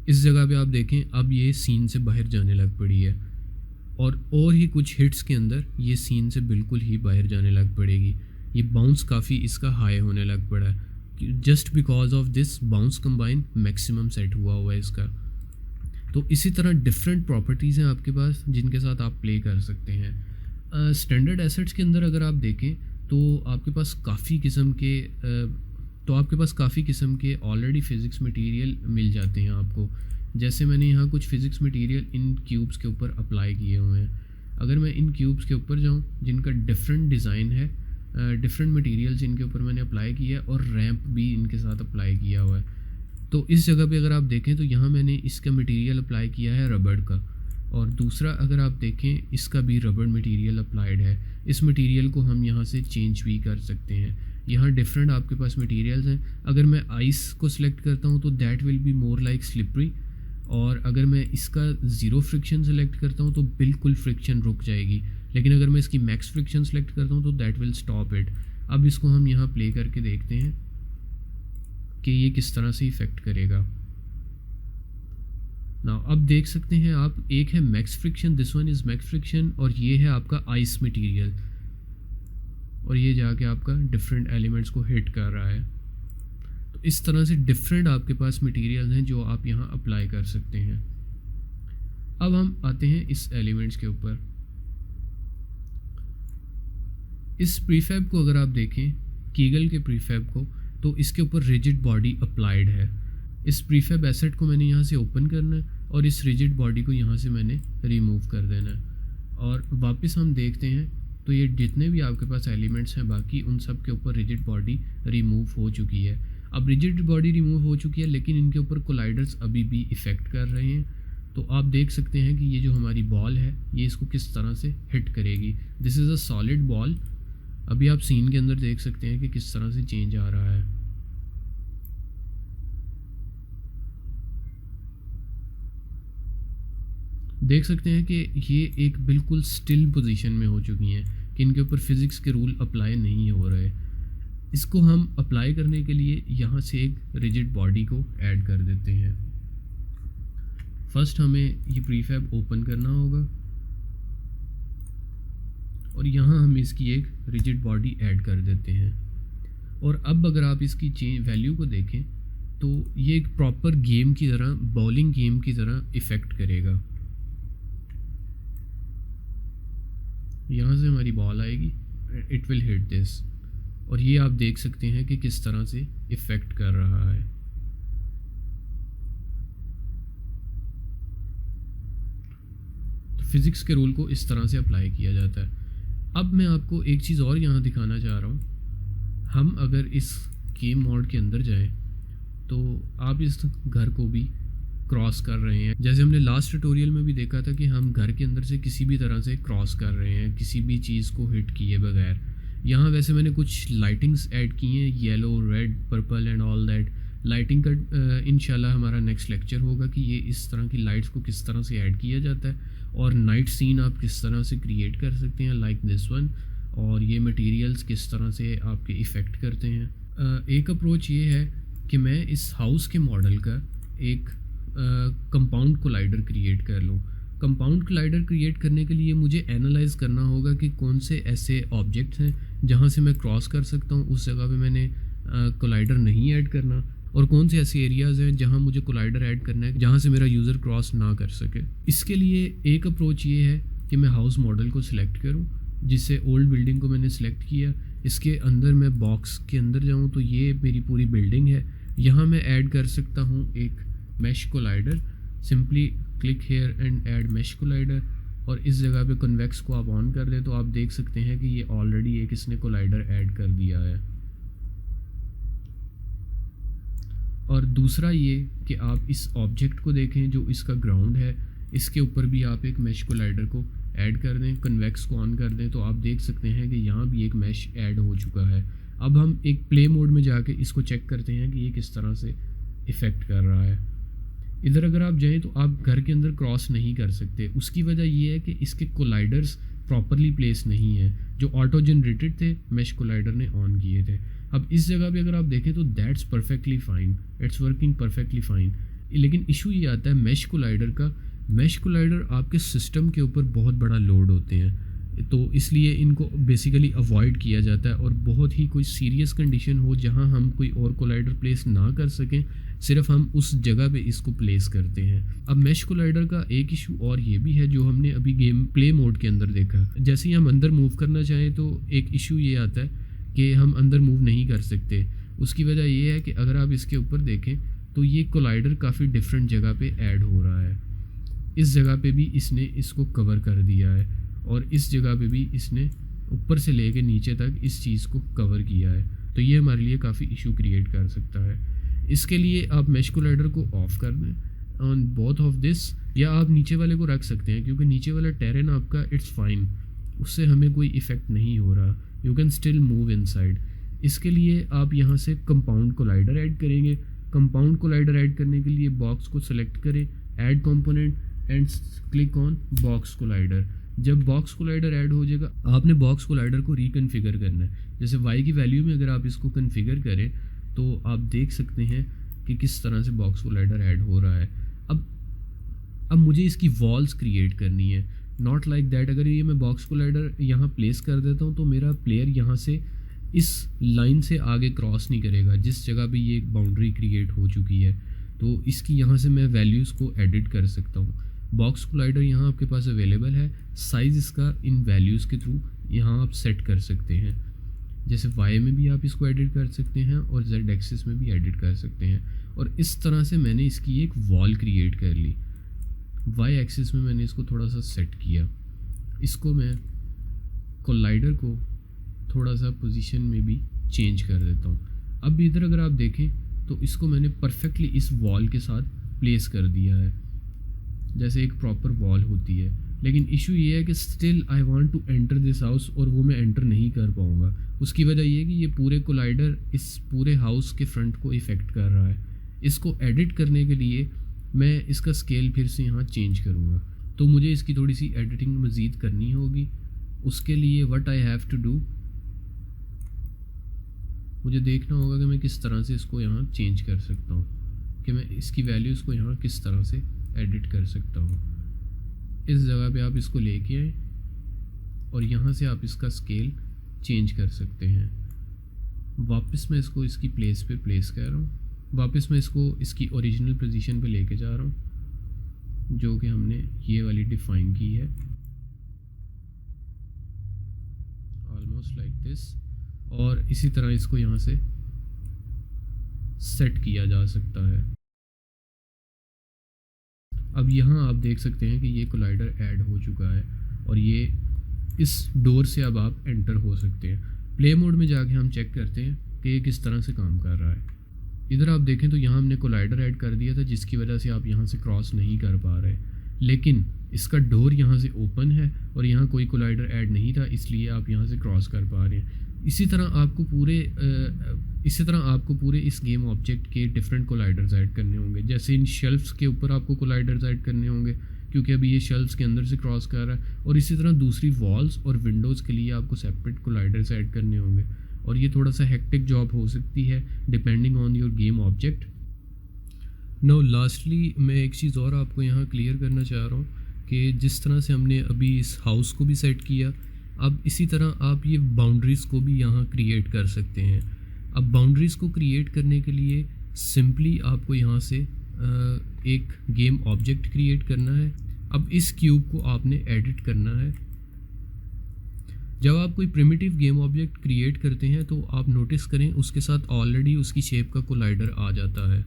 इस जगह पे आप देखें अब ये सीन से बाहर जाने लग पड़ी है, और ही कुछ हिट्स के अंदर ये सीन से बिल्कुल ही बाहर जाने लग पड़ेगी। ये बाउंस काफ़ी इसका हाई होने लग पड़ा है, just because of this bounce combine maximum set हुआ है इसका। तो इसी तरह डिफरेंट प्रॉपर्टीज़ हैं आपके पास जिनके साथ आप प्ले कर सकते हैं। स्टैंडर्ड एसेट्स के अंदर अगर आप देखें तो आपके पास काफ़ी किस्म के ऑलरेडी फ़िज़िक्स मटेरियल मिल जाते हैं आपको। जैसे मैंने यहाँ कुछ फ़िज़िक्स मटेरियल इन क्यूब्स के ऊपर अप्लाई किए हुए हैं। अगर मैं इन क्यूब्स के ऊपर जाऊँ जिनका डिफरेंट डिज़ाइन है, डिफरेंट मटेरियल्स इनके ऊपर मैंने अप्लाई किया है और रैंप भी इनके साथ अप्लाई किया हुआ है। तो इस जगह पे अगर आप देखें तो यहाँ मैंने इसका मटेरियल अप्लाई किया है रबड़ का, और दूसरा अगर आप देखें इसका भी रबड़ मटेरियल अप्लाइड है। इस मटेरियल को हम यहाँ से चेंज भी कर सकते हैं। यहाँ डिफरेंट आपके पास मटेरियल्स हैं। अगर मैं आइस को सिलेक्ट करता हूँ तो that will be more like slippery, और अगर मैं इसका ज़ीरो फ्रिक्शन सेलेक्ट करता हूँ तो बिल्कुल फ्रिक्शन रुक जाएगी, लेकिन अगर मैं इसकी मैक्स फ्रिक्शन सेलेक्ट करता हूँ तो दैट विल स्टॉप इट। अब इसको हम यहाँ प्ले करके देखते हैं कि ये किस तरह से इफ़ेक्ट करेगा। नाउ अब देख सकते हैं आप, एक है max friction, this one is max friction, और ये है आपका आइस मटेरियल, और ये जाके आपका डिफरेंट एलिमेंट्स को हिट कर रहा है। तो इस तरह से डिफरेंट आपके पास मटेरियल हैं जो आप यहाँ अप्लाई कर सकते हैं। अब हम आते हैं इस एलिमेंट्स के ऊपर। इस प्रीफैब को अगर आप देखें, कीगल के प्रीफैब को, तो इसके ऊपर रिजिड बॉडी अप्लाइड है। इस प्रीफैब एसेट को मैंने यहाँ से ओपन करना है और इस रिजिड बॉडी को यहाँ से मैंने रिमूव कर देना है, और वापस हम देखते हैं तो ये जितने भी आपके पास एलिमेंट्स हैं बाकी उन सब के ऊपर रिजिड बॉडी रिमूव हो चुकी है। अब रिजिड बॉडी रिमूव हो चुकी है लेकिन इनके ऊपर कोलाइडर्स अभी भी इफ़ेक्ट कर रहे हैं। तो आप देख सकते हैं कि ये जो हमारी बॉल है ये इसको किस तरह से हिट करेगी। This is a solid ball. अभी आप सीन के अंदर देख सकते हैं कि किस तरह से चेंज आ रहा है। देख सकते हैं कि ये एक बिल्कुल स्टिल पोजीशन में हो चुकी हैं कि इनके ऊपर फिज़िक्स के रूल अप्लाई नहीं हो रहे। इसको हम अप्लाई करने के लिए यहाँ से एक रिजिड बॉडी को ऐड कर देते हैं। फर्स्ट हमें ये प्रीफैब ओपन करना होगा और यहाँ हम इसकी एक रिजिड बॉडी ऐड कर देते हैं। और अब अगर आप इसकी वैल्यू को देखें तो ये एक प्रॉपर गेम की तरह, बॉलिंग गेम की तरह इफ़ेक्ट करेगा। यहाँ से हमारी बॉल आएगी, इट विल हिट दिस, और ये आप देख सकते हैं कि किस तरह से इफ़ेक्ट कर रहा है। तो फिज़िक्स के रूल को इस तरह से अप्लाई किया जाता है। अब मैं आपको एक चीज़ और यहाँ दिखाना चाह रहा हूँ। हम अगर इस गेम मोड के अंदर जाएं तो आप इस घर को भी क्रॉस कर रहे हैं। जैसे हमने लास्ट ट्यूटोरियल में भी देखा था कि हम घर के अंदर से किसी भी तरह से क्रॉस कर रहे हैं, किसी भी चीज़ को हिट किए बगैर। यहाँ वैसे मैंने कुछ लाइटिंग्स ऐड की हैं, yellow, red, purple and all that. Lighting का इंशाल्लाह हमारा नेक्स्ट लेक्चर होगा कि ये इस तरह की लाइट्स को किस तरह से ऐड किया जाता है, और नाइट सीन आप किस तरह से क्रिएट कर सकते हैं लाइक दिस वन, और ये मटेरियल्स किस तरह से आपके इफ़ेक्ट करते हैं। एक अप्रोच ये है कि मैं इस हाउस के मॉडल का एक कंपाउंड कोलाइडर क्रिएट कर लूँ। कंपाउंड कोलाइडर क्रिएट करने के लिए मुझे एनालाइज करना होगा कि कौन से ऐसे ऑब्जेक्ट्स हैं जहाँ से मैं क्रॉस कर सकता हूँ, उस जगह पे मैंने कोलाइडर नहीं ऐड करना, और कौन से ऐसे एरियाज़ हैं जहाँ मुझे कोलाइडर ऐड करना है जहाँ से मेरा यूज़र क्रॉस ना कर सके। इसके लिए एक अप्रोच ये है कि मैं हाउस मॉडल को सिलेक्ट करूँ, जिससे ओल्ड बिल्डिंग को मैंने सिलेक्ट किया। इसके अंदर मैं बॉक्स के अंदर जाऊँ तो ये मेरी पूरी बिल्डिंग है। यहाँ मैं ऐड कर सकता हूँ एक mesh collider. Simply click here and add mesh collider, और इस जगह पे कन्वेक्स को आप ऑन कर दें तो आप देख सकते हैं कि ये ऑलरेडी एक इसने कोलाइडर ऐड कर दिया है। और दूसरा ये कि आप इस ऑब्जेक्ट को देखें जो इसका ग्राउंड है, इसके ऊपर भी आप एक मैश कोलाइडर को ऐड कर दें, कन्वेक्स को ऑन कर दें, तो आप देख सकते हैं कि यहाँ भी एक मैश ऐड हो चुका है। अब हम एक प्ले मोड में जाके इसको चेक करते हैं कि ये किस तरह से इफ़ेक्ट कर रहा है। इधर अगर आप जाएँ तो आप घर के अंदर क्रॉस नहीं कर सकते। उसकी वजह ये है कि इसके कोलाइडर्स प्रॉपरली प्लेस नहीं है, जो ऑटो जनरेटेड थे, मैश कोलाइडर ने ऑन किए थे। अब इस जगह पे अगर आप देखें तो that's perfectly fine, it's working perfectly fine. लेकिन इशू ये आता है मैश कोलाइडर का। मैश कोलाइडर आपके सिस्टम के ऊपर बहुत बड़ा लोड होते हैं, तो इसलिए इनको बेसिकली अवॉइड किया जाता है। और बहुत ही कोई सीरियस कंडीशन हो जहां हम कोई और कोलाइडर प्लेस ना कर सकें, सिर्फ हम उस जगह पे इसको प्लेस करते हैं। अब मैश कोलाइडर का एक इशू और ये भी है जो हमने अभी गेम प्ले मोड के अंदर देखा। जैसे ही हम अंदर मूव करना चाहें तो एक इशू ये आता है कि हम अंदर मूव नहीं कर सकते। उसकी वजह ये है कि अगर आप इसके ऊपर देखें तो ये कोलाइडर काफ़ी डिफरेंट जगह पे ऐड हो रहा है। इस जगह पे भी इसने इसको कवर कर दिया है और इस जगह पे भी इसने ऊपर से लेके नीचे तक इस चीज़ को कवर किया है। तो ये हमारे लिए काफ़ी इशू क्रिएट कर सकता है। इसके लिए आप मैश कोलाइडर को ऑफ कर दें ऑन बोथ ऑफ दिस, या आप नीचे वाले को रख सकते हैं क्योंकि नीचे वाला टेरेन आपका इट्स फाइन, उससे हमें कोई इफ़ेक्ट नहीं हो रहा। You can still move inside. इसके लिए आप यहाँ से कंपाउंड कोलाइडर ऐड करेंगे। कंपाउंड कोलाइडर ऐड करने के लिए बॉक्स को सेलेक्ट करें, add component and click on box collider. जब बॉक्स कोलाइडर ऐड हो जाएगा, आपने बॉक्स कोलाइडर को रिकन्फिगर करना है। जैसे y की वैल्यू में अगर आप इसको कन्फिगर करें तो आप देख सकते हैं कि किस तरह से बॉक्स कोलाइडर ऐड हो रहा है। अब मुझे इसकी वॉल्स क्रिएट करनी है, नॉट लाइक दैट। अगर ये मैं बॉक्स कोलाइडर यहाँ प्लेस कर देता हूँ तो मेरा प्लेयर यहाँ से इस लाइन से आगे क्रॉस नहीं करेगा जिस जगह पे ये एक बाउंड्री क्रिएट हो चुकी है। तो इसकी यहाँ से मैं वैल्यूज़ को एडिट कर सकता हूँ। बॉक्स कोलाइडर यहाँ आपके पास अवेलेबल है, साइज़ इसका इन वैल्यूज़ के थ्रू यहाँ आप सेट कर सकते हैं। जैसे y में भी आप इसको एडिट कर सकते हैं और z एक्सिस में भी एडिट कर सकते हैं। और इस तरह से मैंने इसकी एक वॉल क्रिएट कर ली। y एक्सिस में मैंने इसको थोड़ा सा सेट किया। इसको मैं कोलाइडर को थोड़ा सा पोजीशन में भी चेंज कर देता हूँ। अब इधर अगर आप देखें तो इसको मैंने परफेक्टली इस वॉल के साथ प्लेस कर दिया है जैसे एक प्रॉपर वॉल होती है। लेकिन इशू ये है कि still I want to enter this house और वो मैं एंटर नहीं कर पाऊँगा। उसकी वजह ये है कि ये पूरे कोलाइडर इस पूरे हाउस के फ्रंट को इफ़ेक्ट कर रहा है। इसको एडिट करने के लिए मैं इसका स्केल फिर से यहाँ चेंज करूँगा, तो मुझे इसकी थोड़ी सी एडिटिंग मज़ीद करनी होगी। उसके लिए what I have to do, मुझे देखना होगा कि मैं किस तरह से इसको यहाँ चेंज कर सकता हूँ, कि मैं इसकी वैल्यूज़ को यहाँ किस तरह से एडिट कर सकता हूँ। इस जगह पे आप इसको लेके आए और यहाँ से आप इसका स्केल चेंज कर सकते हैं। वापस मैं इसको इसकी प्लेस पे प्लेस कर रहा हूँ। वापस मैं इसको इसकी ओरिजिनल पोजीशन पे लेके जा रहा हूँ जो कि हमने ये वाली डिफ़ाइन की है, ऑलमोस्ट लाइक दिस। और इसी तरह इसको यहाँ से सेट किया जा सकता है। अब यहाँ आप देख सकते हैं कि ये कोलाइडर ऐड हो चुका है और ये इस डोर से अब आप एंटर हो सकते हैं। प्ले मोड में जाके हम चेक करते हैं कि ये किस तरह से काम कर रहा है। इधर आप देखें तो यहाँ हमने कोलाइडर ऐड कर दिया था जिसकी वजह से आप यहाँ से क्रॉस नहीं कर पा रहे, लेकिन इसका डोर यहाँ से ओपन है और यहाँ कोई कोलाइडर ऐड नहीं था, इसलिए आप यहाँ से क्रॉस कर पा रहे हैं। इसी तरह आपको पूरे इस गेम ऑब्जेक्ट के डिफरेंट कोलाइडर्स ऐड करने होंगे। जैसे इन शेल्फ्स के ऊपर आपको कोलाइडर्स ऐड करने होंगे क्योंकि अभी ये शेल्फ्स के अंदर से क्रॉस कर रहा है, और इसी तरह दूसरी वॉल्स और विंडोज़ के लिए आपको सेपरेट कोलाइडर्स ऐड करने होंगे। और ये थोड़ा सा हेक्टिक जॉब हो सकती है depending on your game object. No lastly मैं एक चीज़ और आपको यहाँ क्लियर करना चाह रहा हूँ कि जिस तरह से हमने अभी इस हाउस को भी सेट किया, अब इसी तरह आप ये बाउंड्रीज़ को भी यहाँ क्रिएट कर सकते हैं। अब बाउंड्रीज़ को क्रिएट करने के लिए सिंपली आपको यहाँ से एक गेम ऑब्जेक्ट क्रिएट करना है। अब इस क्यूब को आपने एडिट करना है। जब आप कोई प्रिमिटिव गेम ऑब्जेक्ट क्रिएट करते हैं तो आप नोटिस करें उसके साथ ऑलरेडी उसकी शेप का कोलाइडर आ जाता है।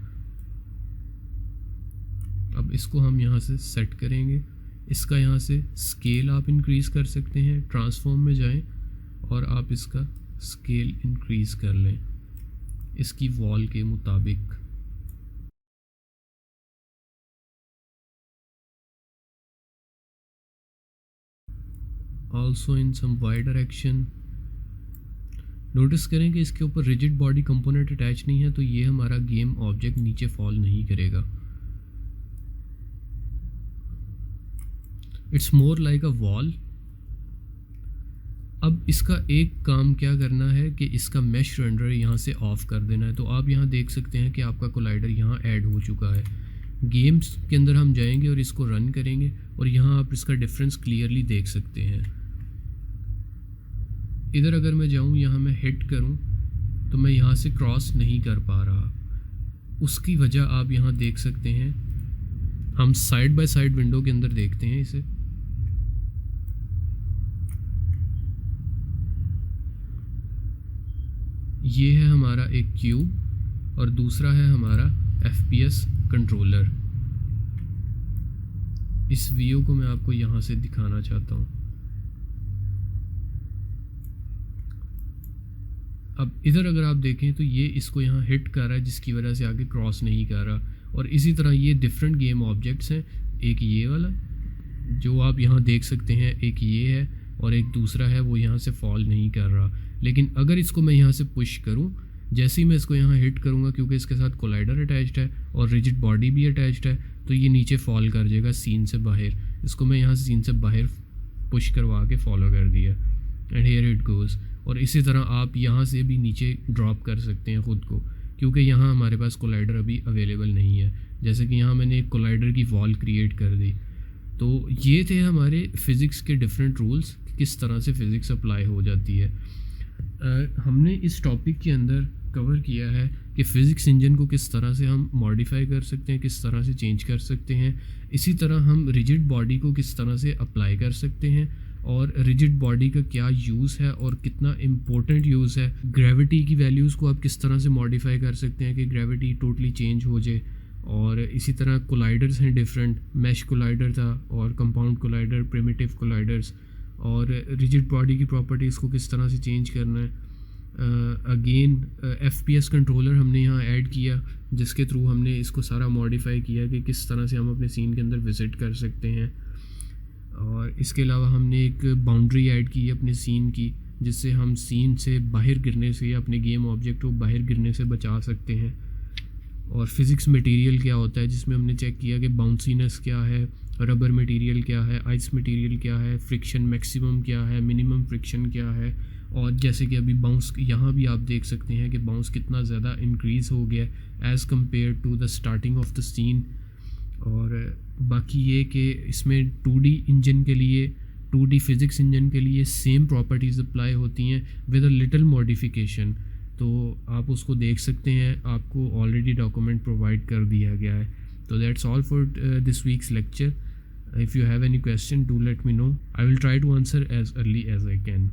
अब इसको हम यहाँ से सेट करेंगे। इसका यहाँ से स्केल आप इंक्रीज़ कर सकते हैं। ट्रांसफॉर्म में जाएं और आप इसका स्केल इंक्रीज़ कर लें इसकी वॉल के मुताबिक। Also in some Y direction. Notice करें कि इसके ऊपर रिजिड बॉडी कंपोनेंट अटैच नहीं है, तो ये हमारा गेम ऑब्जेक्ट नीचे फॉल नहीं करेगा। It's more like a wall. अब इसका एक काम क्या करना है कि इसका मैश रेंडर यहाँ से ऑफ़ कर देना है। तो आप यहाँ देख सकते हैं कि आपका कोलाइडर यहाँ ऐड हो चुका है। गेम्स के अंदर हम जाएंगे और इसको रन करेंगे और यहाँ आप इसका डिफरेंस क्लियरली देख सकते हैं। इधर अगर मैं जाऊँ, यहाँ मैं हिट करूँ तो मैं यहाँ से क्रॉस नहीं कर पा रहा। उसकी वजह आप यहाँ देख सकते हैं। हम साइड बाय साइड विंडो के अंदर देखते हैं इसे। ये है हमारा एक क्यूब और दूसरा है हमारा FPS कंट्रोलर। इस व्यू को मैं आपको यहाँ से दिखाना चाहता हूँ। अब इधर अगर आप देखें तो ये इसको यहाँ हिट कर रहा है, जिसकी वजह से आगे क्रॉस नहीं कर रहा। और इसी तरह ये डिफरेंट गेम ऑब्जेक्ट्स हैं। एक ये वाला जो आप यहाँ देख सकते हैं, एक ये है और एक दूसरा है वो यहाँ से फॉल नहीं कर रहा। लेकिन अगर इसको मैं यहाँ से पुश करूँ, जैसे ही मैं इसको यहाँ हिट करूँगा, क्योंकि इसके साथ कोलाइडर अटैच्ड है और रिजिड बॉडी भी अटैच्ड है, तो ये नीचे फॉल कर जाएगा सीन से बाहर। इसको मैं यहाँ से सीन से बाहर पुश करवा के फॉलो कर दिया एंड हियर इट गोज़। और इसी तरह आप यहाँ से भी नीचे ड्रॉप कर सकते हैं ख़ुद को, क्योंकि यहाँ हमारे पास कोलाइडर अभी अवेलेबल नहीं है। जैसे कि यहाँ मैंने एक कोलाइडर की वॉल क्रिएट कर दी। तो ये थे हमारे फ़िज़िक्स के डिफरेंट रूल्स, किस तरह से फ़िज़िक्स अप्लाई हो जाती है। हमने इस टॉपिक के अंदर कवर किया है कि फ़िज़िक्स इंजन को किस तरह से हम मॉडिफाई कर सकते हैं, किस तरह से चेंज कर सकते हैं। इसी तरह हम रिजिड बॉडी को किस तरह से अप्लाई कर सकते हैं और रिजिड बॉडी का क्या यूज़ है और कितना इम्पोर्टेंट यूज़ है। ग्रेविटी की वैल्यूज़ को आप किस तरह से मॉडिफाई कर सकते हैं कि ग्रेविटी टोटली चेंज हो जाए। और इसी तरह कोलाइडर्स हैं डिफरेंट, मैश कोलाइडर था और कंपाउंड कोलाइडर, प्रिमिटिव कोलाइडर्स, और रिजिड बॉडी की प्रॉपर्टीज़ को किस तरह से चेंज करना है। अगेन FPS कंट्रोलर हमने यहाँ ऐड किया, जिसके थ्रू हमने इसको सारा मॉडिफाई किया कि किस तरह से हम अपने सीन के अंदर विज़िट कर सकते हैं। और इसके अलावा हमने एक बाउंड्री ऐड की है अपने सीन की, जिससे हम सीन से बाहर गिरने से या अपने गेम ऑब्जेक्ट को बाहर गिरने से बचा सकते हैं। और फिज़िक्स मटेरियल क्या होता है, जिसमें हमने चेक किया कि बाउंसीनेस क्या है, रबर मटेरियल क्या है, आइस मटेरियल क्या है, फ्रिक्शन मैक्सिमम क्या है, मिनिमम फ्रिक्शन क्या है। और जैसे कि अभी बाउंस, यहाँ भी आप देख सकते हैं कि बाउंस कितना ज़्यादा इंक्रीज़ हो गया as compared to the starting of the scene. और बाकी ये कि इसमें 2D इंजन के लिए, 2D फिज़िक्स इंजन के लिए सेम प्रॉपर्टीज़ अप्लाई होती हैं विद अ लिटिल मॉडिफिकेशन। तो आप उसको देख सकते हैं, आपको ऑलरेडी डॉक्यूमेंट प्रोवाइड कर दिया गया है। तो that's all for this weeks lecture. If you have any question, do let me know. I will try to answer as early as I can.